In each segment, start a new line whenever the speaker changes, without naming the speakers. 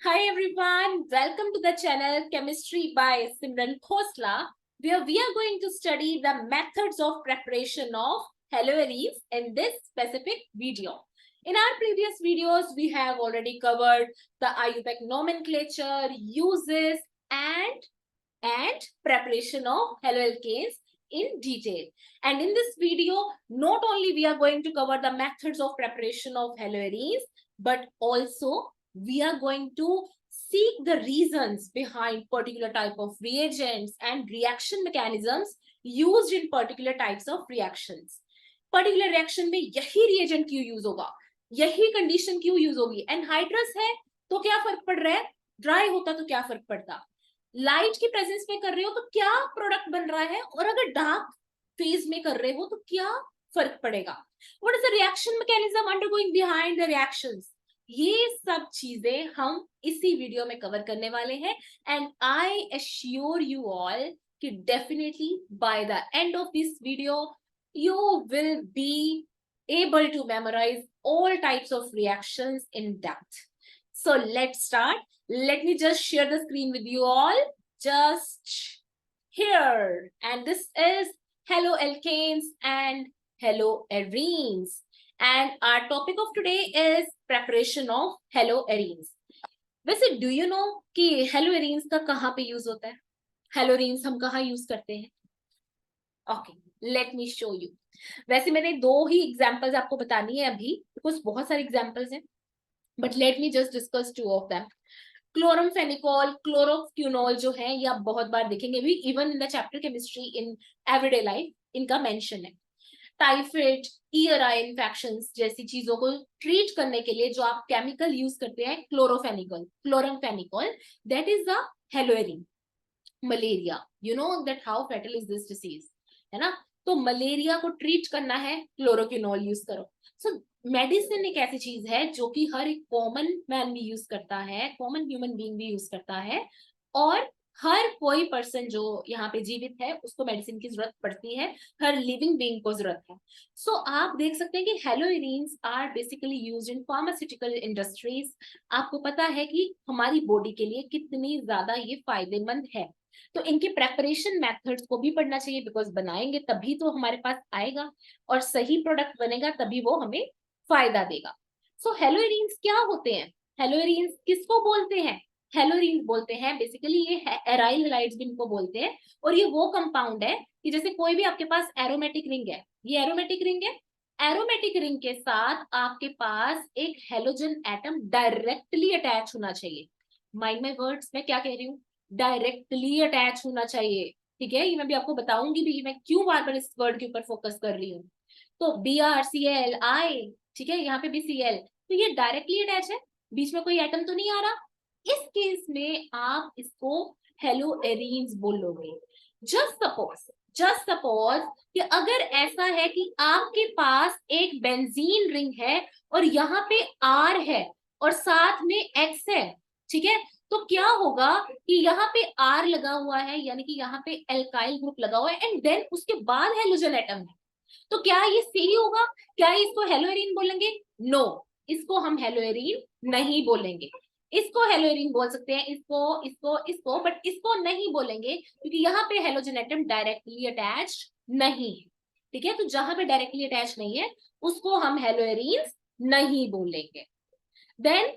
Hi everyone, welcome to the channel Chemistry by Simran Khosla, where we are going to study the methods of preparation of haloarenes in this specific video. In our previous videos, we have already covered the IUPAC nomenclature, uses, and preparation of haloalkanes in detail. And in this video, not only we are going to cover the methods of preparation of haloarenes, but also we are going to seek the reasons behind particular type of reagents and reaction mechanisms used in particular types of reactions. Particular reaction में यही reagent क्यों use होगा, यही condition क्यों use होगी, anhydrous है तो क्या फर्क पड़ रहा है, ड्राई होता तो क्या फर्क पड़ता, लाइट की प्रेजेंस में कर रहे हो तो क्या प्रोडक्ट बन रहा है, और अगर डार्क फेज में कर रहे हो तो क्या फर्क पड़ेगा, what is the reaction mechanism undergoing behind the reactions, ये सब चीजें हम इसी वीडियो में कवर करने वाले हैं. And I assure you all कि definitely by the end of this video you will be able to memorize all types of reactions in depth. So let's start. Let me just share the screen with you all. Just here. And this is haloalkanes and haloarenes. And our topic of today is preparation of haloarenes. वैसे do you know कि haloarenes का कहाँ पे use होता है? Haloarenes हम कहाँ use करते हैं? Okay, let me show you. वैसे मैंने दो ही एग्जांपल्स आपको बतानी है अभी, बिकॉज बहुत सारे एग्जांपल्स हैं, but let me just discuss two of them. Chloramphenicol, chloroquinol जो है ये आप बहुत बार देखेंगे भी, even in the chapter chemistry in everyday life इनका मेंशन है. टाइफाइड, ईयर आई इन्फेक्शंस जैसी चीजों को ट्रीट करने के लिए जो आप केमिकल यूज करते हैं, chlorophenicol, chloramphenicol, that is the haloarene. Malaria, you know that how fatal is this disease, है ना, तो मलेरिया को ट्रीट करना है, क्लोरोक्विनोल यूज करो. सो मेडिसिन एक ऐसी चीज है जो कि हर एक कॉमन मैन भी यूज करता है, कॉमन ह्यूमन बीइंग भी यूज करता है, और हर कोई पर्सन जो यहाँ पे जीवित है उसको मेडिसिन की जरूरत पड़ती है, हर लिविंग बीइंग को जरूरत है. सो आप देख सकते हैं कि haloarenes are basically used in pharmaceutical industries. आपको पता है कि हमारी बॉडी के लिए कितनी ज्यादा ये फायदेमंद है, तो इनके प्रेपरेशन मेथड्स को भी पढ़ना चाहिए, बिकॉज बनाएंगे तभी तो हमारे पास आएगा, और सही प्रोडक्ट बनेगा तभी वो हमें फायदा देगा. सो हेलोएरिन्स क्या होते हैं? हेलोएरिन्स किसको बोलते हैं? हेलोएरिन्स बोलते हैं बेसिकली ये एराइल हैलाइड्स भी इनको बोलते हैं, और ये वो कंपाउंड है कि जैसे कोई भी आपके पास एरोमेटिक रिंग है, ये एरोमेटिक रिंग है, एरोमेटिक रिंग के साथ आपके पास एक हेलोजन एटम डायरेक्टली अटैच होना चाहिए. माइंड माय वर्ड्स, मैं क्या कह रही हूँ, डायरेक्टली अटैच होना चाहिए. ठीक है, ये मैं भी आपको बताऊंगी भी मैं क्यों बार बार इस वर्ड के ऊपर फोकस कर रही हूँ. तो BrCl, ठीक है, यहाँ पे भी Cl, तो ये डायरेक्टली अटैच है, बीच में कोई एटम तो नहीं आ रहा. इस केस में आप इसको हेलोएरिन्स बोलोगे. जस्ट सपोज कि अगर ऐसा है कि आपके पास एक बेंजीन रिंग है और यहाँ पे R है और साथ में X है, ठीक है, तो क्या होगा कि यहाँ पे R लगा हुआ है, यानी कि यहाँ पे एल्काइल ग्रुप लगा हुआ है, एंड देन उसके बाद हेलोजन एटम है. तो क्या ये सही होगा? क्या इसको हेलोएरिन बोलेंगे? नो, इसको हम हेलोएरिन नहीं बोलेंगे. इसको हेलोएरिन बोल सकते हैं, इसको बट इसको नहीं बोलेंगे क्योंकि यहाँ पे हेलोजन एटम डायरेक्टली अटैच नहीं है. ठीक है, तो जहां पे डायरेक्टली अटैच नहीं है उसको हम हेलोएरिन नहीं बोलेंगे. देन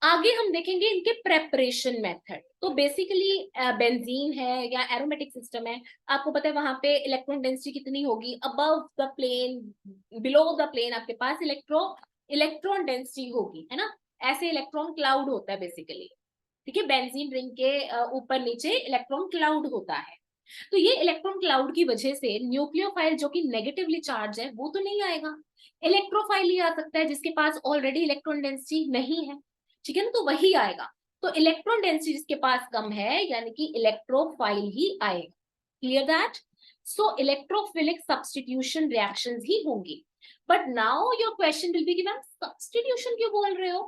आगे हम देखेंगे इनके प्रेपरेशन मेथड. तो बेसिकली बेंजीन है या एरोमेटिक सिस्टम है, आपको पता है वहां पे इलेक्ट्रॉन डेंसिटी कितनी होगी, above the plane, below the plane आपके पास इलेक्ट्रॉन डेंसिटी होगी, है ना, ऐसे इलेक्ट्रॉन क्लाउड होता है बेसिकली. ठीक है, बेंजीन रिंग के ऊपर नीचे इलेक्ट्रॉन क्लाउड होता है. तो ये इलेक्ट्रॉन क्लाउड की वजह से न्यूक्लियोफाइल जो कि नेगेटिवली चार्ज है वो तो नहीं आएगा, इलेक्ट्रोफाइल ही आ सकता है जिसके पास ऑलरेडी इलेक्ट्रॉन डेंसिटी नहीं है. ठीक है ना, तो वही आएगा. तो इलेक्ट्रॉन डेंसिटी जिसके पास कम है यानी कि इलेक्ट्रोफाइल ही आएगा. Clear that? So electrophilic substitution reactions ही होंगी. But now your question will be कि मैम सब्स्टिट्यूशन क्यों बोल रहे हो?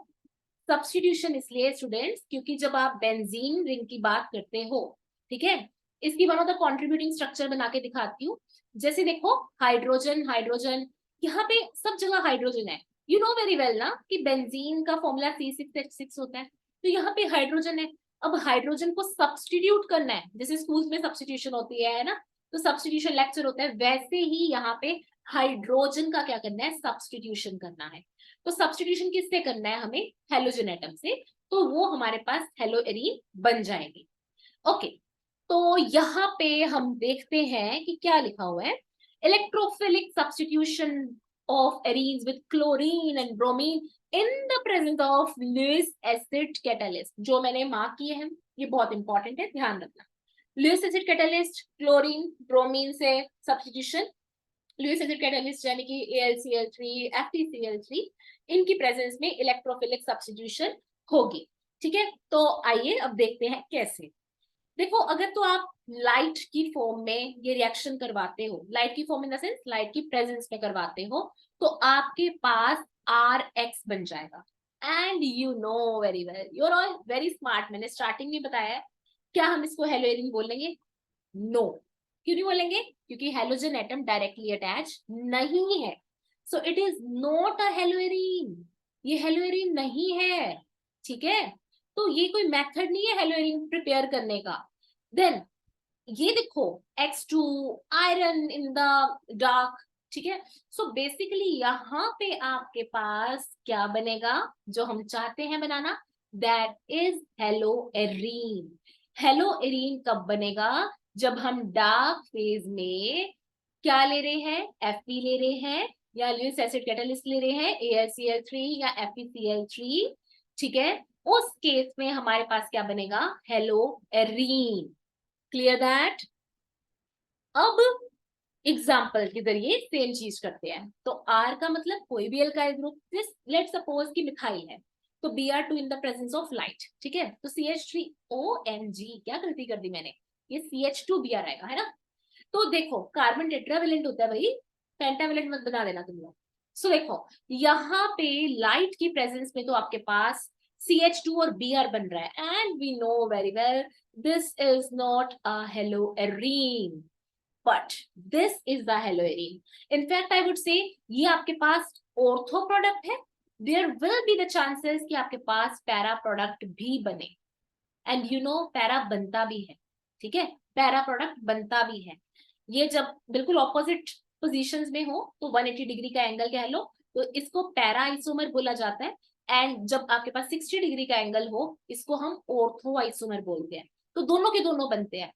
सब्स्टिट्यूशन इसलिए स्टूडेंट्स क्योंकि जब आप बेंजीन रिंग की बात करते हो, ठीक है, इसकी one of the contributing structure बना के दिखाती हूँ. जैसे देखो, हाइड्रोजन हाइड्रोजन, यहाँ पे सब जगह हाइड्रोजन है. यू नो वेरी वेल ना कि बेंजीन का फॉर्मूला C6H6 होता है. तो यहाँ पे हाइड्रोजन है, अब हाइड्रोजन को सब्स्टिट्यूट करना है, जैसे स्कूल में सब्स्टिट्यूशन होती है ना, तो सब्स्टिट्यूशन लेक्चर होता है, वैसे ही यहाँ पे हाइड्रोजन का क्या करना है, सब्स्टिट्यूशन करना है। तो सब्स्टिट्यूशन किससे करना है हमें, हेलोजन एटम से, तो वो हमारे पास हेलोएरीन बन जाएगी। ओके, तो यहाँ पे हम देखते हैं कि क्या लिखा हुआ है, electrophilic substitution of arenes with chlorine and bromine in the presence of Lewis acid catalyst, जो मैंने मार्क किए हैं, ये बहुत इंपॉर्टेंट है, ध्यान रखना। Lewis acid catalyst, chlorine bromine से सब्स्टिट्यूशन, लुईस एसिड कैटालिस्ट यानी कि AlCl3 FeCl3, इनकी प्रेजेंस में इलेक्ट्रोफिलिक सब्स्टिट्यूशन होगी। ठीक है, तो आइए अब देखते हैं कैसे। देखो, अगर तो आप लाइट की फॉर्म में ये रिएक्शन करवाते हो, लाइट की form in the sense light की प्रेजेंस में करवाते हो, तो आपके पास Rx बन जाएगा। And you know very well, you are all very smart, मैंने स्टार्टिंग में बताया है। क्या हम इसको हेलोएरीन बोलेंगे? नो। क्यों नहीं बोलेंगे? क्योंकि हेलोजन एटम डायरेक्टली अटैच नहीं है, so it is not a haloarene, ये हेलोएरीन नहीं है। ठीक है, तो ये कोई मेथड नहीं है हेलोएरीन प्रिपेयर करने का। देन ये देखो X2 iron in the dark. ठीक है, सो बेसिकली यहाँ पे आपके पास क्या बनेगा, जो हम चाहते हैं बनाना, दैट इज हेलोएरीन। हेलोएरीन कब बनेगा, जब हम डार्क फेज में क्या ले रहे हैं, Fe ले रहे हैं, या लुईस एसिड कैटालिस्ट ले रहे हैं AlCl3 या FeCl3। ठीक है, उस केस में हमारे पास क्या बनेगा, हेलोएरीन। Clear that? अब एग्जाम्पल के जरिए सेम चीज करते हैं। तो R का मतलब कोई भी अल्काइल ग्रुप, लेट सपोज कि मिथाइल है, तो Br2 in the presence of light. ठीक है, तो CH3OMG, क्या गलती कर दी मैंने, ये CH2Br आएगा, है ना। तो देखो कार्बन टेट्रावेलेंट होता है भाई, पेंटावेलेंट मत बना देना तुम लोग। सो देखो यहाँ पे लाइट की प्रेजेंस में तो आपके पास CH2 और Br बन रहा है, and we know very well this is not a haloarene, but this is the haloarene. In fact I would say ये आपके पास ऑर्थो प्रोडक्ट है, there will be the chances कि आपके पास पैरा प्रोडक्ट भी बने, एंड यू नो पैरा बनता भी है। ठीक है, पैरा प्रोडक्ट बनता भी है। ये जब बिल्कुल ऑपोजिट पोजीशंस में हो तो 180 डिग्री का एंगल कह लो, तो इसको पैरा आइसोमर बोला जाता है। एंड जब आपके पास 60 डिग्री का एंगल हो, इसको हम ऑर्थो आइसोमर बोलते हैं। तो दोनों के दोनों बनते हैं।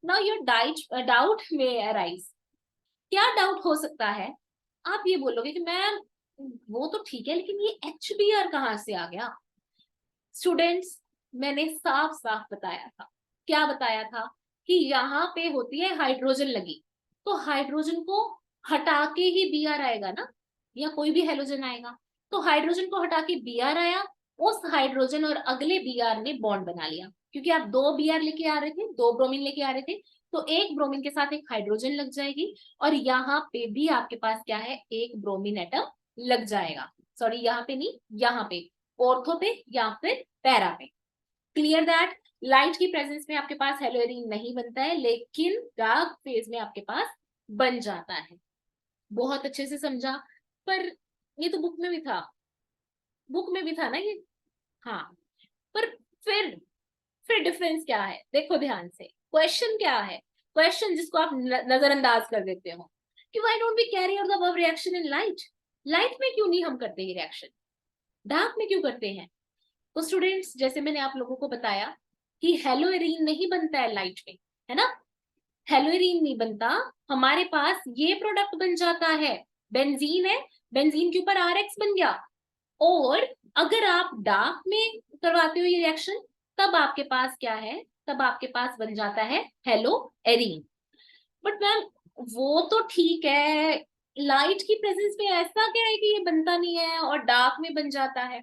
नाउ योर डाउट में अराइज, क्या डाउट हो सकता है, आप ये बोलोगे कि मैम वो तो ठीक है, लेकिन ये HBr कहाँ से आ गया। स्टूडेंट्स, मैंने साफ साफ बताया था, क्या बताया था, कि यहाँ पे होती है हाइड्रोजन लगी, तो हाइड्रोजन को हटा के ही Br आएगा ना, या कोई भी हेलोजन आएगा, तो हाइड्रोजन को हटा के Br आया, उस हाइड्रोजन और अगले Br ने बॉन्ड बना लिया, क्योंकि आप दो Br लेके आ रहे थे, दो ब्रोमीन लेके आ रहे थे, तो एक ब्रोमीन के साथ एक हाइड्रोजन लग जाएगी, और यहाँ पे भी आपके पास क्या है, एक ब्रोमीन एटम लग जाएगा। सॉरी, यहाँ पे नहीं, यहाँ पे ऑर्थो पे या फिर पैरा पे। Clear that? लाइट की प्रेजेंस में आपके पास हेलोएरीन नहीं बनता है, लेकिन डार्क फेज में आपके पास बन जाता है। बहुत अच्छे से समझा, पर ये तो बुक में भी था, बुक में भी था ना ये। हाँ, पर फिर डिफरेंस क्या है, देखो ध्यान से, क्वेश्चन क्या है, क्वेश्चन जिसको आप नजरअंदाज कर देते हो, कि why don't we carry out the above reaction in light. Light में क्यों नहीं हम करते ये रिएक्शन, डार्क में क्यों करते हैं। तो स्टूडेंट्स, जैसे मैंने आप लोगों को बताया कि हेलोएरीन नहीं बनता है लाइट में, है ना, हेलोएरीन नहीं बनता, हमारे पास ये प्रोडक्ट बन जाता है, बेंजीन है, बेंजीन के ऊपर RX बन गया। और अगर आप डार्क में करवाते हो ये रिएक्शन, तब आपके पास क्या है, तब आपके पास बन जाता है हेलोएरीन। बट मैम वो तो ठीक है, लाइट की प्रेजेंस में ऐसा क्या है कि ये बनता नहीं है और डार्क में बन जाता है।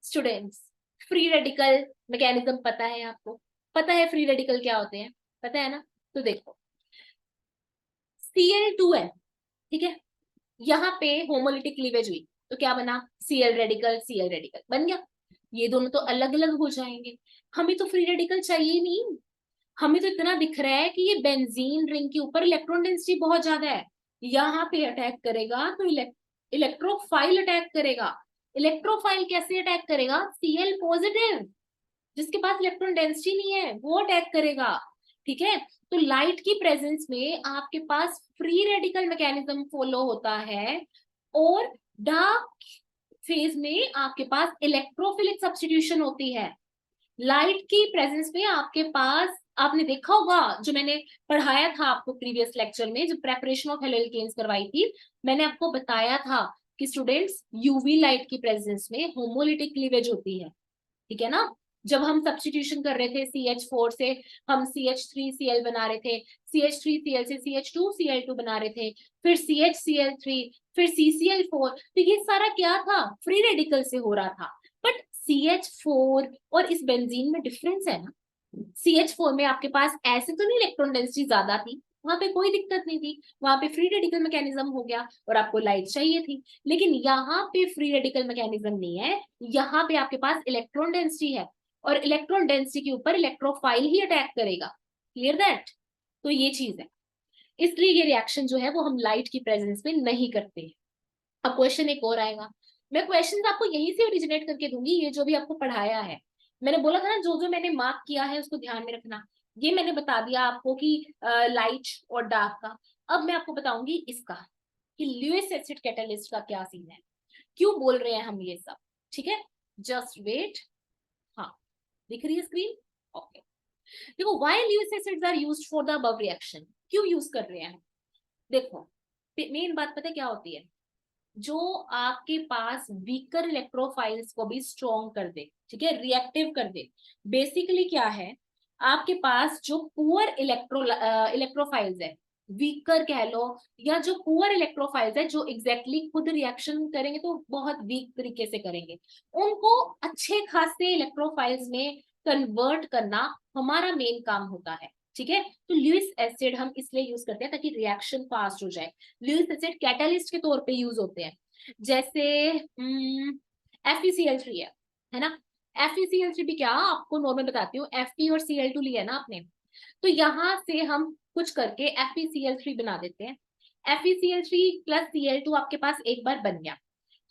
स्टूडेंट्स, फ्री रेडिकल मैकेनिज्म पता है आपको, पता है फ्री रेडिकल क्या होते हैं, पता है ना। तो देखो Cl2 है, ठीक है, यहाँ पे होमोलिटिक क्लीवेज हुई, तो क्या बना, Cl रेडिकल, Cl रेडिकल बन गया। ये दोनों तो अलग अलग हो जाएंगे, हमें तो फ्री रेडिकल चाहिए नहीं, हमें तो इतना दिख रहा है कि ये बेंजीन रिंग के ऊपर इलेक्ट्रॉन डेंसिटी बहुत ज्यादा है, यहाँ पे अटैक करेगा तो इलेक्ट्रोफाइल अटैक करेगा। इलेक्ट्रोफाइल कैसे अटैक करेगा, Cl पॉजिटिव, जिसके पास इलेक्ट्रॉन डेंसिटी नहीं है वो अटैक करेगा, ठीक है। तो लाइट की प्रेजेंस में आपके पास फ्री रेडिकल मैकेनिज्म फॉलो होता है, और डार्क फेज में आपके पास इलेक्ट्रोफिलिक सब्स्टिट्यूशन होती है। लाइट की प्रेजेंस में आपके पास, आपने देखा होगा जो मैंने पढ़ाया था आपको प्रीवियस लेक्चर में, जो प्रेपरेशन ऑफ हेलो एल्केन्स करवाई थी, मैंने आपको बताया था कि स्टूडेंट्स यूवी लाइट की प्रेजेंस में होमोलिटिक क्लीवेज होती है, ठीक है ना। जब हम सब्स्टिट्यूशन कर रहे थे CH4 से हम CH3Cl बना रहे थे, CH3Cl से CH2Cl2 बना रहे थे, फिर CHCl3, फिर CCl4, तो ये सारा क्या था, फ्री रेडिकल से हो रहा था। बट CH4 और इस बेंजीन में डिफरेंस है ना, CH4 में आपके पास ऐसे तो नहीं इलेक्ट्रॉन डेंसिटी ज्यादा थी, वहां पे कोई दिक्कत नहीं थी, वहां पे फ्री रेडिकल मैकेनिज्म हो गया और आपको लाइट चाहिए थी। लेकिन यहाँ पे फ्री रेडिकल मैकेनिज्म नहीं है, यहाँ पे आपके पास इलेक्ट्रॉन डेंसिटी है, और इलेक्ट्रॉन डेंसिटी के ऊपर इलेक्ट्रोफाइल ही अटैक करेगा। Clear that? तो ये चीज है, इसलिए ये रिएक्शन जो है वो हम लाइट की प्रेजेंस में नहीं करते हैं। अब क्वेश्चन एक और आएगा, मैं क्वेश्चन आपको यहीं से ओरिजिनेट करके दूंगी, ये जो भी आपको पढ़ाया है, मैंने बोला था ना जो जो मैंने मार्क किया है उसको ध्यान में रखना। ये मैंने बता दिया आपको कि लाइट और डार्क का। अब मैं आपको बताऊंगी इसका कि ल्यूइस एसिड कैटलिस्ट का क्या सीन है, क्यों बोल रहे हैं हम ये सब, ठीक है। जस्ट वेट, हाँ दिख रही है स्क्रीन, ओके। देखो why Lewis acids are used for the above reaction, क्यों यूज कर रहे हैं। देखो मेन बात पता है क्या होती है, जो आपके पास वीकर इलेक्ट्रोफाइल्स को भी स्ट्रॉन्ग कर दे, ठीक है, रिएक्टिव कर दे। बेसिकली क्या है, आपके पास जो पुअर इलेक्ट्रोफाइल्स है, वीकर कह लो, या जो पुअर इलेक्ट्रोफाइल्स है जो एग्जैक्टली खुद रिएक्शन करेंगे तो बहुत वीक तरीके से करेंगे, उनको अच्छे खासे इलेक्ट्रोफाइल्स में कन्वर्ट करना हमारा मेन काम होता है, ठीक है। तो ल्यूइस एसिड हम इसलिए यूज करते हैं ताकि रिएक्शन फास्ट हो जाए। ल्यूइस एसिड कैटलिस्ट के तौर पे यूज होते हैं, जैसे FeCl3 है ना। FeCl3 भी क्या, आपको नॉर्मल बताती हूँ, Fe और Cl2 लिया ना आपने, तो यहाँ से हम कुछ करके FeCl3 बना देते हैं। FeCl3 प्लस Cl2 आपके पास एक बार बन गया,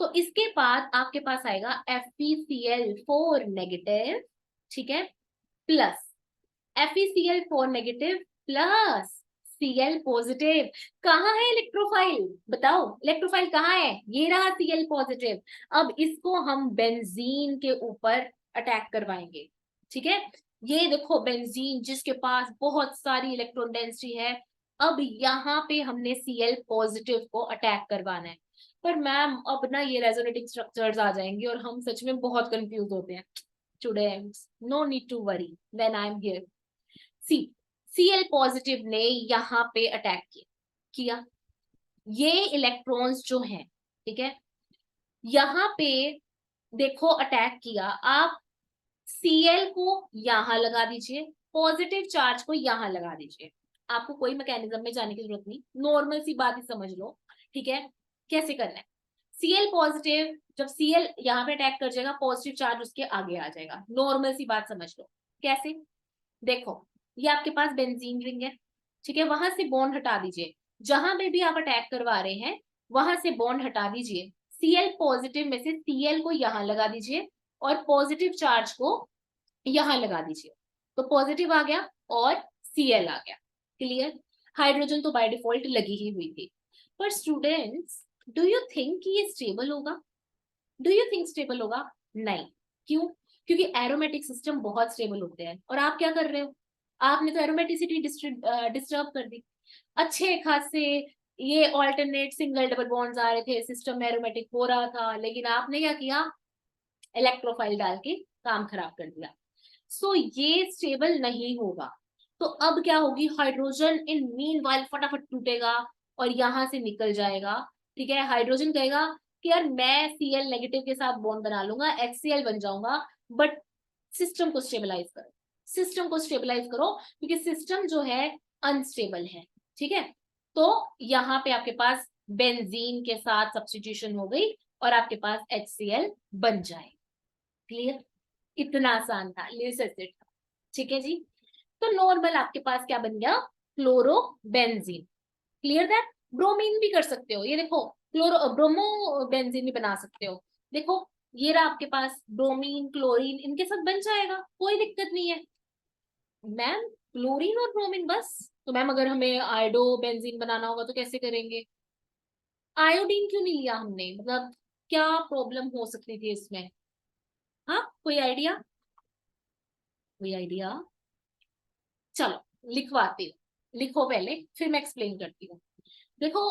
तो इसके बाद आपके पास आएगा FeCl4 नेगेटिव, ठीक है, plus FeCl4 negative plus Cl positive. कहाँ है इलेक्ट्रोफाइल, बताओ इलेक्ट्रोफाइल कहाँ है, ये रहा Cl पॉजिटिव। अब इसको हम बेंजीन के ऊपर अटैक करवाएंगे, ठीक है। ये देखो बेंजीन जिसके पास बहुत सारी इलेक्ट्रॉन डेंसिटी है, अब यहाँ पे हमने Cl पॉजिटिव को अटैक करवाना है। पर मैम अब ना ये रेजोनेटिंग स्ट्रक्चर्स आ जाएंगे और हम सच में बहुत कंफ्यूज होते हैं। Students no need to worry when I am here. See Cl positive ने यहाँ पे अटैक किया, ये इलेक्ट्रॉन्स जो हैं, ठीक है, यहाँ पे देखो अटैक किया, आप Cl को यहाँ लगा दीजिए, पॉजिटिव चार्ज को यहाँ लगा दीजिए, आपको कोई मैकेनिज्म में जाने की जरूरत नहीं, नॉर्मल सी बात ही समझ लो, ठीक है। कैसे करना है, Cl पॉजिटिव जब Cl यहाँ पे अटैक कर जाएगा, पॉजिटिव चार्ज उसके आगे आ जाएगा, नॉर्मल सी बात समझ लो। कैसे, देखो ये आपके पास बेंजीन रिंग है, ठीक है, वहां से बॉन्ड हटा दीजिए, जहां पे भी आप अटैक करवा रहे हैं वहां से बॉन्ड हटा दीजिए। Cl पॉजिटिव में से Cl को यहाँ लगा दीजिए और पॉजिटिव चार्ज को यहाँ लगा दीजिए, तो पॉजिटिव आ गया और Cl आ गया। क्लियर, हाइड्रोजन तो बाय डिफॉल्ट लगी ही हुई थी। पर स्टूडेंट्स डू यू थिंक ये स्टेबल होगा, डू यू थिंक स्टेबल होगा, नहीं। क्यों, क्योंकि एरोमेटिक सिस्टम बहुत स्टेबल होते हैं, और आप क्या कर रहे हो, आपने तो एरोमेटिसिटी डिस्टर्ब कर दी। अच्छे खासे ये ऑल्टरनेट सिंगल डबल बॉन्ड्स आ रहे थे, सिस्टम में एरोमेटिक हो रहा था, लेकिन आपने क्या किया, इलेक्ट्रोफाइल डाल के काम खराब कर दिया। सो ये स्टेबल नहीं होगा। तो अब क्या होगी, हाइड्रोजन इन मीनवाइल फटाफट टूटेगा और यहां से निकल जाएगा, ठीक है। हाइड्रोजन कहेगा कि यार मैं Cl नेगेटिव के साथ बॉन्ड बना लूंगा, HCl बन जाऊंगा, बट सिस्टम को स्टेबलाइज करो, सिस्टम को स्टेबलाइज करो, क्योंकि सिस्टम जो है अनस्टेबल है, ठीक है। तो यहाँ पे आपके पास बेंजीन के साथ सब्स्टिट्यूशन हो गई और आपके पास HCl बन जाए। क्लियर, इतना आसान था, ल्यूइस एसिड था, ठीक है जी। तो नॉर्मल आपके पास क्या बन गया, क्लोरोबेंजीन। क्लियर दैट, ब्रोमीन भी कर सकते हो, ये देखो क्लोरो ब्रोमो बेंजीन भी बना सकते हो। देखो ये रहा आपके पास ब्रोमीन, क्लोरीन, इनके साथ बन जाएगा, कोई दिक्कत नहीं है। मैम क्लोरीन और ब्रोमीन बस? तो मैम अगर हमें आयोडो बेंजीन बनाना होगा तो कैसे करेंगे? आयोडीन क्यों नहीं लिया हमने, मतलब क्या प्रॉब्लम हो सकती थी इसमें? हाँ, कोई आइडिया? कोई आइडिया? चलो लिखवाती हूँ, लिखो पहले फिर मैं एक्सप्लेन करती हूँ। देखो,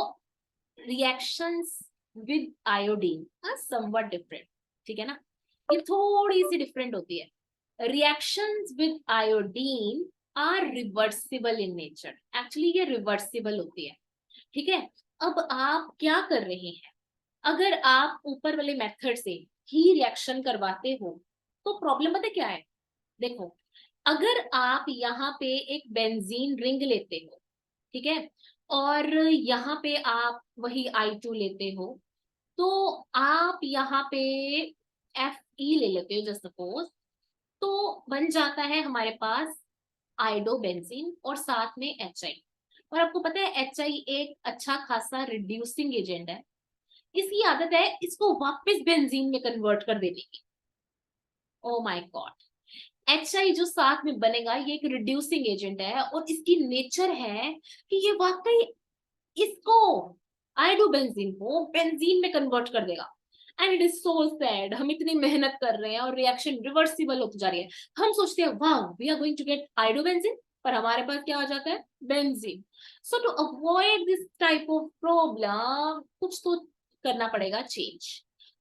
reactions with iodine are somewhat different, ठीक है ना, ये थोड़ी सी डिफरेंट होती है। Reactions with iodine are reversible in nature, actually ये रिवर्सिबल होती है, ठीक है। अब आप क्या कर रहे हैं, अगर आप ऊपर वाले मेथड से ही रिएक्शन करवाते हो तो प्रॉब्लम पता है क्या है? देखो, अगर आप यहाँ पे एक बेंजीन रिंग लेते हो, ठीक है, और यहाँ पे आप वही I2 लेते हो, तो आप यहाँ पे Fe ले लेते हो जस्ट सपोज, तो बन जाता है हमारे पास आयोडो बेंजीन और साथ में HI। और आपको पता है HI एक अच्छा खासा रिड्यूसिंग एजेंट है, इसकी आदत है इसको वापस बेंजीन में कन्वर्ट कर देने की। ओ माय गॉड, HI जो साथ में बनेगा ये एक रिड्यूसिंग एजेंट है और इसकी नेचर है कि ये वाकई इसको आयोडो बेंजीन को बेंजीन में कन्वर्ट कर देगा। And it is so sad, हम इतनी मेहनत कर रहे हैं और रिएक्शन रिवर्सिबल होती जा रही है, हम सोचते हैं वाह we are going to get iodobenzene, पर हमारे पास क्या हो जाता है? Benzene. So to avoid this type of problem कुछ तो करना पड़ेगा चेंज,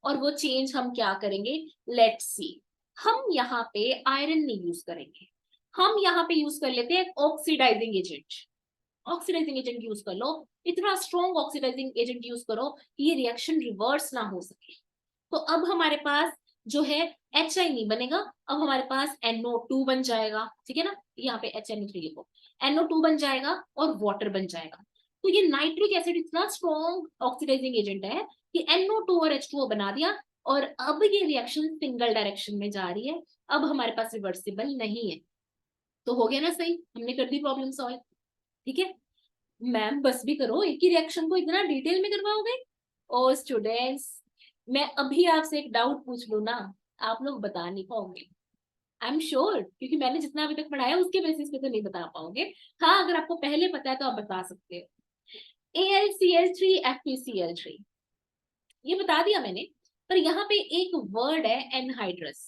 और वो चेंज हम क्या करेंगे? Let's see. हम यहाँ पे आयरन नहीं यूज करेंगे, हम यहाँ पे यूज कर लेते हैं oxidizing agent. Oxidizing agent use कर लो, इतना स्ट्रॉन्ग ऑक्सीडाइजिंग एजेंट यूज करो कि ये रिएक्शन रिवर्स ना हो सके। तो अब हमारे पास जो है HI नहीं बनेगा, अब हमारे पास NO2 बन जाएगा, ठीक है ना, यहाँ पे HNO3 लिखो, NO2 बन जाएगा और वाटर बन जाएगा। तो ये नाइट्रिक एसिड इतना स्ट्रॉन्ग ऑक्सीडाइजिंग एजेंट है कि NO2 और H2O बना दिया, और अब ये रिएक्शन सिंगल डायरेक्शन में जा रही है, अब हमारे पास रिवर्सिबल नहीं है। तो हो गया ना सही, हमने कर दी प्रॉब्लम सॉल्व, ठीक है। मैम बस भी करो, एक ही रिएक्शन को इतना डिटेल में करवाओगे? ओ स्टूडेंट्स, मैं अभी आपसे एक डाउट पूछ लूं ना, आप लोग बता नहीं पाओगे, आई एम श्योर, क्योंकि मैंने जितना अभी तक पढ़ाया उसके बेसिस पे तो नहीं बता पाओगे। हाँ, अगर आपको पहले पता है तो आप बता सकते हो। AlCl3 FeCl3, ये बता दिया मैंने, पर यहाँ पे एक वर्ड है एनहाइड्रस।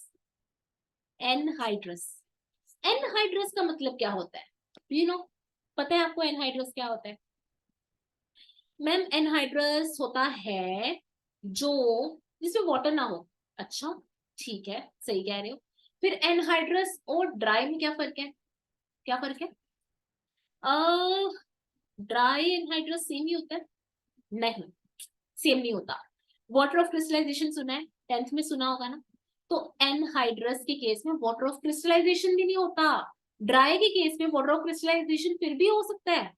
एनहाइड्रस, एनहाइड्रस का मतलब क्या होता है? यू नो, पता है आपको एनहाइड्रस क्या होता है? मैम एनहाइड्रस होता है जो जिसमें वाटर ना हो। अच्छा, ठीक है, सही कह रहे हो। फिर एनहाइड्रस और ड्राई में क्या फर्क है? क्या फर्क है? ड्राई एनहाइड्रस सेम ही होता है? नहीं, सेम नहीं होता। वाटर ऑफ क्रिस्टलाइजेशन सुना है, 10th में सुना होगा ना, तो एनहाइड्रस के केस में वाटर ऑफ क्रिस्टलाइजेशन भी नहीं होता। ड्राई के केस में वाटर ऑफ क्रिस्टलाइजेशन फिर भी हो सकता है,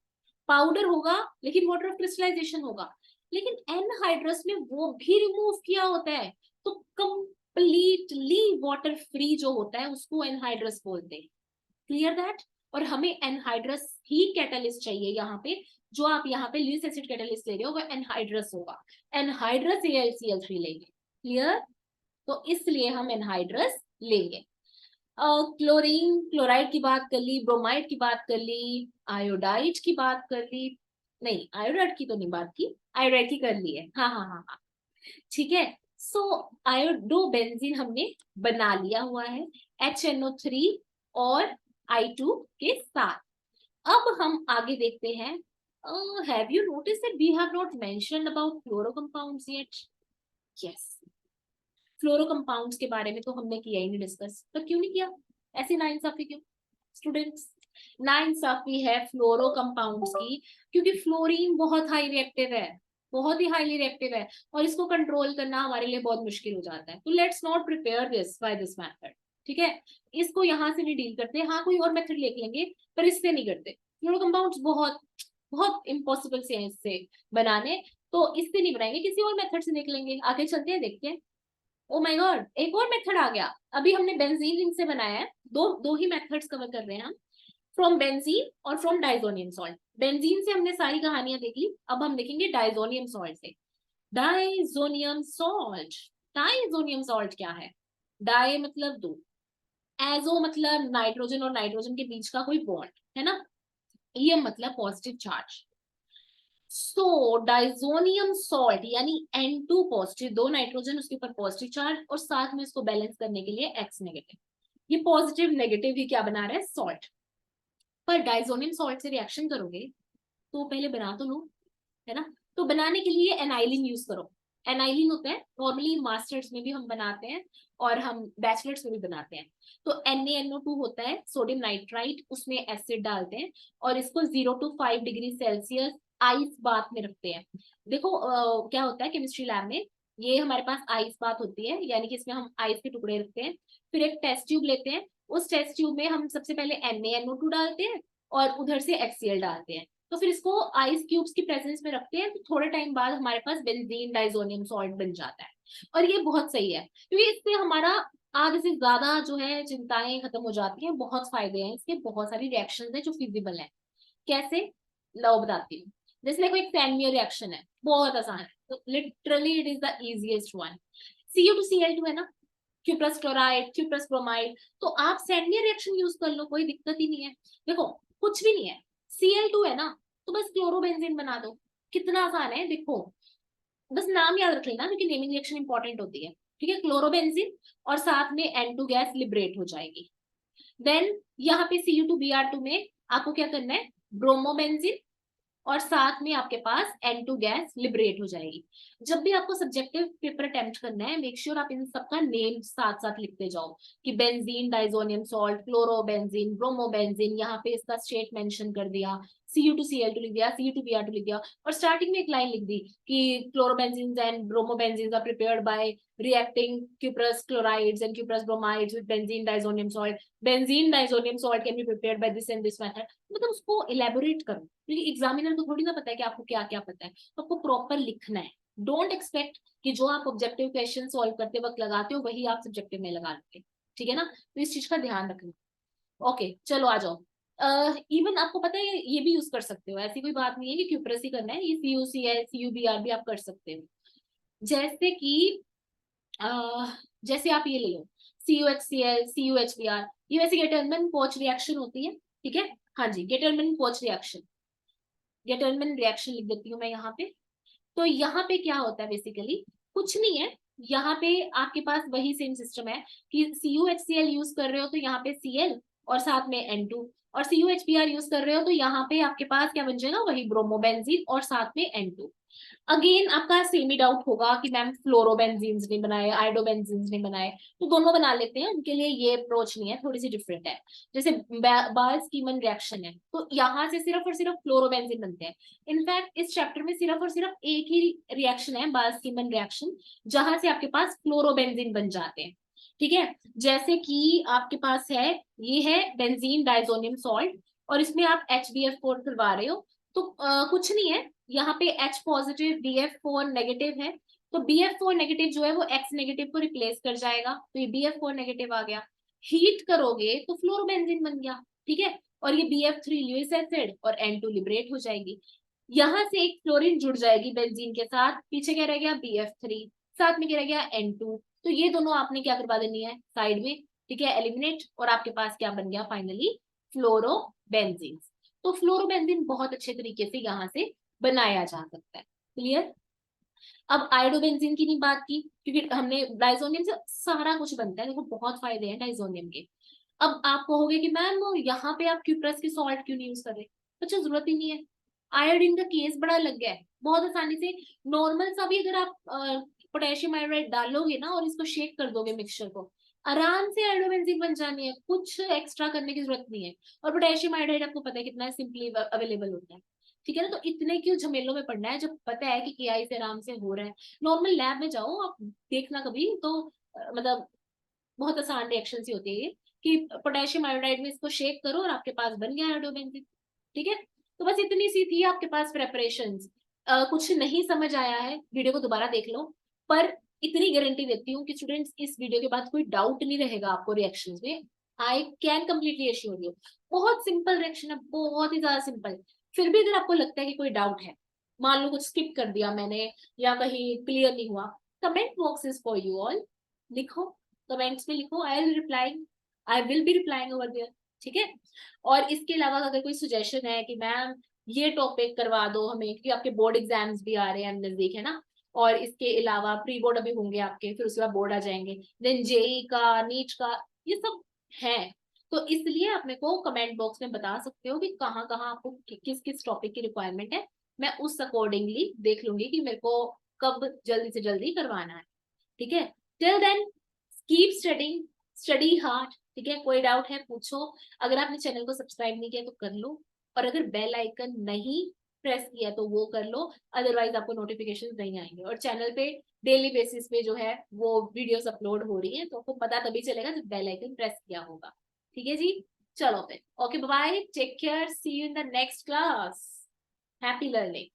पाउडर होगा लेकिन वाटर ऑफ क्रिस्टलाइजेशन होगा, लेकिन एनहाइड्रस में वो भी रिमूव किया होता है, तो कंप्लीटली वाटर फ्री जो होता है उसको एनहाइड्रस बोलते हैं। Clear that? और हमें एनहाइड्रस ही कैटलिस्ट चाहिए यहाँ पे, जो आप यहाँ पे ल्यूइस एसिड कैटलिस्ट ले रहे हो वो एनहाइड्रस होगा, एनहाइड्रस AlCl3 लेंगे। क्लियर? तो इसलिए हम एनहाइड्रस लेंगे। क्लोरीन क्लोराइड की बात कर ली, ब्रोमाइड की बात कर ली, आयोडाइड की बात कर ली, नहीं आयोडाइड की तो नहीं बात की, आयोडाइड की कर ली है, हाँ हाँ हाँ हाँ, ठीक है। सो आयोडो बेंजीन हमने बना लिया हुआ है HNO3 और I2 के साथ। अब हम आगे देखते हैं, have you notice that we have not mentioned about fluoro compounds yet? Yes, fluoro compounds के बारे में तो हमने किया ही नहीं डिस्कस, पर क्यों नहीं किया? ऐसी नाइंसाफी क्यों स्टूडेंट्स? नाइंसाफी है फ्लोरो कंपाउंड्स की, क्योंकि फ्लोरीन बहुत हाई रिएक्टिव है, बहुत ही हाईली रिएक्टिव है, और इसको कंट्रोल करना हमारे लिए बहुत मुश्किल हो जाता है। तो let's not prepare this by this method, ठीक है, इसको यहाँ से नहीं डील करते। हाँ, कोई और मेथड लेके लेंगे, पर इससे नहीं करते। फ्लोरो कंपाउंड्स बहुत बहुत इम्पॉसिबल से हैं इससे बनाने, तो इससे नहीं बनाएंगे, किसी और मेथड से देख लेंगे। आगे चलते हैं, देखते हैं। ओ माय गॉड, एक और मेथड आ गया। अभी हमने बेंजीन रिंग से बनाया है, दो दो ही मेथड्स कवर कर रहे हैं हम, फ्रॉम बेंजीन और फ्रॉम डाइजोनियम सॉल्ट। बेंजीन से हमने सारी कहानियां देख ली, अब हम देखेंगे डाइजोनियम सॉल्ट से। डाइजोनियम सॉल्ट, डाइजोनियम सॉल्ट क्या है? डाई मतलब दो, एजो मतलब नाइट्रोजन और नाइट्रोजन के बीच का कोई बॉन्ड, है ना, ये मतलब पॉजिटिव चार्ज। सो डाइजोनियम सॉल्ट यानी N2 पॉजिटिव, दो नाइट्रोजन उसके ऊपर पॉजिटिव चार्ज और साथ में इसको बैलेंस करने के लिए X नेगेटिव, ये पॉजिटिव नेगेटिव ही क्या बना रहा है? सॉल्ट। पर डाइजोनियम सॉल्ट से रिएक्शन करोगे तो पहले बना तो लो, है ना, तो बनाने के लिए एनाइलिन यूज करो। एनाइलिन होता है, नॉर्मली मास्टर्स में भी हम बनाते हैं और हम बैचलर्स में भी बनाते हैं। तो NaNO2 होता है सोडियम नाइट्राइट, उसमें एसिड डालते हैं और इसको 0 to 5 degree Celsius ice bath में रखते हैं। देखो क्या होता है केमिस्ट्री लैब में, ये हमारे पास आइस बाथ होती है, यानी कि इसमें हम आइस के टुकड़े रखते हैं, फिर एक टेस्ट ट्यूब लेते हैं, उस टेस्ट ट्यूब में हम सबसे पहले NaNO2 डालते हैं और उधर से HCl डालते हैं, तो फिर इसको आइस क्यूब्स की प्रेजेंस में रखते हैं, तो थोड़े टाइम बाद हमारे पास बेंजीन डाइजोनियम सॉल्ट बन जाता है। और ये बहुत सही है क्योंकि इससे हमारा आधे से ज्यादा जो है चिंताएं खत्म हो जाती हैं, बहुत फायदे हैं इसके, बहुत सारी रिएक्शंस हैं जो फिजिबल है। कैसे? लो बताती हूँ। जैसे देखो एक सैंडमियर रिएक्शन है, बहुत आसान है, तो literally it is the easiest one. Cu2Cl2 है ना, क्यूप्रस क्लोराइड, क्यूप्रस ब्रोमाइड, तो आप सैंडमियर रिएक्शन यूज कर लो, कोई दिक्कत ही नहीं है। देखो कुछ भी नहीं है, Cl2 है ना, तो बस क्लोरोबेंजीन बना दो, कितना आसान है। देखो बस नाम याद रख लेना क्योंकि नेमिंग रिएक्शन इंपॉर्टेंट होती है, ठीक है, क्लोरोबेंजीन और साथ में N2 गैस लिबरेट हो जाएगी। देन यहाँ पे Cu2Br2 में आपको क्या करना है? ब्रोमोबेंजीन और साथ में आपके पास N2 गैस लिबरेट हो जाएगी। जब भी आपको सब्जेक्टिव पेपर अटेम्प्ट करना है, मेक श्योर आप इन सबका नेम साथ साथ लिखते जाओ कि benzene diazonium salt, chlorobenzene, bromobenzene, यहाँ पे इसका स्टेट मेंशन कर दिया, Cu2Cl2 लिख दिया, Cu2Br2 लिख दिया, और स्टार्टिंग में एक लाइन लिख दी कि chlorobenzene and bromobenzene are prepared by reacting cuprous chlorides and cuprous bromides with benzene diazonium salt. Benzene diazonium salt can be prepared by this and this method. मतलब उसको इलेबोरेट करो क्योंकि एग्जामिनर को थोड़ी ना पता है कि आपको क्या क्या पता है, तो आपको प्रॉपर लिखना है। डोंट एक्सपेक्ट कि जो आप ऑब्जेक्टिव क्वेश्चन सॉल्व करते वक्त लगाते हो वही आप सब्जेक्टिव में लगा लोगे, ठीक है ना, तो इस चीज का ध्यान रखना। ओके चलो आ जाओ। इवन आपको पता है ये भी यूज कर सकते हो, ऐसी कोई बात नहीं है कि क्यूप्रस ही करना है, ये CuCl CuBr भी आप कर सकते हो। जैसे कि जैसे आप ये ले लो CuHCl CuHBr, ये वैसे गेटरमैन पोच रिएक्शन होती है, ठीक है, हाँ जी गेटरमैन पोच रिएक्शन, गेटरमैन रिएक्शन लिख देती हूँ मैं यहाँ पे। तो यहाँ पे क्या होता है बेसिकली, कुछ नहीं है, यहाँ पे आपके पास वही सेम सिस्टम है कि CuHCl यूज कर रहे हो तो यहाँ पे Cl और साथ में N2, और CuHBr यूज कर रहे हो तो यहाँ पे आपके पास क्या बन जाएगा, वही ब्रोमोबेंजीन और साथ में N2। अगेन आपका सेमी डाउट होगा कि मैम फ्लोरोबेंजीन्स नहीं बनाए, आइडोबेंजीन्स नहीं बनाए, तो दोनों बना लेते हैं, उनके लिए ये अप्रोच नहीं है, थोड़ी सी डिफरेंट है। जैसे बाल्स-कीमन रिएक्शन है तो यहाँ से सिर्फ और सिर्फ फ्लोरोबेंजीन बनते हैं। इनफैक्ट इस चैप्टर में सिर्फ और सिर्फ एक ही रिएक्शन है, बाल्स-कीमन रिएक्शन, जहां से आपके पास फ्लोरोबेंजीन बन जाते हैं, ठीक है। जैसे कि आपके पास है, ये है बेंजीन डाइजोनियम सॉल्ट और इसमें आप HBF4 करवा रहे हो, तो कुछ नहीं है, यहाँ पे H पॉजिटिव BF4 नेगेटिव है, तो BF4 नेगेटिव जो है वो X नेगेटिव को रिप्लेस कर जाएगा, तो ये BF4 नेगेटिव आ गया। हीट करोगे तो फ्लोरोबेंजीन बन गया, ठीक है, और ये BF3 ल्यूइस एसिड और N2 लिबरेट हो जाएगी। यहाँ से एक फ्लोरीन जुड़ जाएगी बेंजीन के साथ, पीछे क्या रह गया BF3, साथ में क्या रह गया N2, तो ये दोनों आपने क्या करवा देनी है साइड में, ठीक है, एलिमिनेट, और आपके पास क्या बन गया फाइनली, फ्लोरोबेंजीन। तो फ्लोरोबेंजीन बहुत अच्छे तरीके से यहाँ से बनाया जा सकता है। क्लियर? अब आयोडोबेंजीन की नहीं बात की क्योंकि हमने डाइजोनियम से सारा कुछ बनता है, देखो बहुत फायदे हैं डाइजोनियम के। अब आप कहोगे कि मैम यहाँ पे आप क्यूप्रस की सॉल्ट क्यों नहीं यूज कर रहे? अच्छा जरूरत ही नहीं है, आयोडीन का केस बड़ा लग गया है, बहुत आसानी से नॉर्मल सा भी अगर आप पोटेशियम आयोडाइड डालोगे ना और इसको शेक कर दोगे मिक्सचर को, आराम से आयोडोबेंजीन बन जानी है, कुछ एक्स्ट्रा करने की जरूरत नहीं है। और पोटेशियम आयोडाइड आपको पता है कितना सिंपली अवेलेबल होता है, ठीक है ना, तो इतने क्यों झमेलों में पड़ना है जब पता है कि KI से आराम से हो रहा है। नॉर्मल लैब में जाओ आप, देखना कभी तो मतलब बहुत आसान रिएक्शन ही होती है ये, कि पोटेशियम आयोडाइड में इसको शेक करो और आपके पास बन गया आयोडोबेंजीन, ठीक है। तो बस इतनी सी थी आपके पास प्रेपरेशन। कुछ नहीं समझ आया है वीडियो को दोबारा देख लो, पर इतनी गारंटी देती हूँ कि स्टूडेंट्स इस वीडियो के बाद कोई डाउट नहीं रहेगा आपको रिएक्शंस में, I can completely assure you. बहुत सिंपल रिएक्शन है, बहुत ही ज्यादा सिंपल। फिर भी अगर आपको लगता है कि कोई डाउट है, मान लो कुछ स्किप कर दिया मैंने या कहीं क्लियर नहीं हुआ, comment box is for you all. लिखो, कमेंट्स में लिखो, I will be replying over there. ठीक है. और इसके अलावा अगर कोई सजेशन है कि मैम ये टॉपिक करवा दो हमें, क्योंकि आपके बोर्ड एग्जाम्स भी आ रहे हैं नजदीक, है ना. और इसके अलावा प्री बोर्ड अभी होंगे आपके, फिर उसके बाद बोर्ड आ जाएंगे, देन जेई का, नीट का, ये सब है. तो इसलिए आप मेरे को कमेंट बॉक्स में बता सकते हो कि कहाँ कहाँ आपको किस किस टॉपिक की रिक्वायरमेंट है. मैं उस अकॉर्डिंगली देख लूंगी कि मेरे को कब जल्दी से जल्दी करवाना है. ठीक है. Till then keep studying, study hard. ठीक है. कोई डाउट है पूछो. अगर आपने चैनल को सब्सक्राइब नहीं किया तो कर लो, और अगर बेल आइकन नहीं प्रेस किया तो वो कर लो, अदरवाइज आपको नोटिफिकेशन नहीं आएंगे. और चैनल पे डेली बेसिस पे जो है वो वीडियोस अपलोड हो रही है, तो आपको पता तभी चलेगा जब बेल आइकन प्रेस किया होगा. ठीक है जी. चलो फिर, okay, bye, take care, see you in the next class. Happy learning.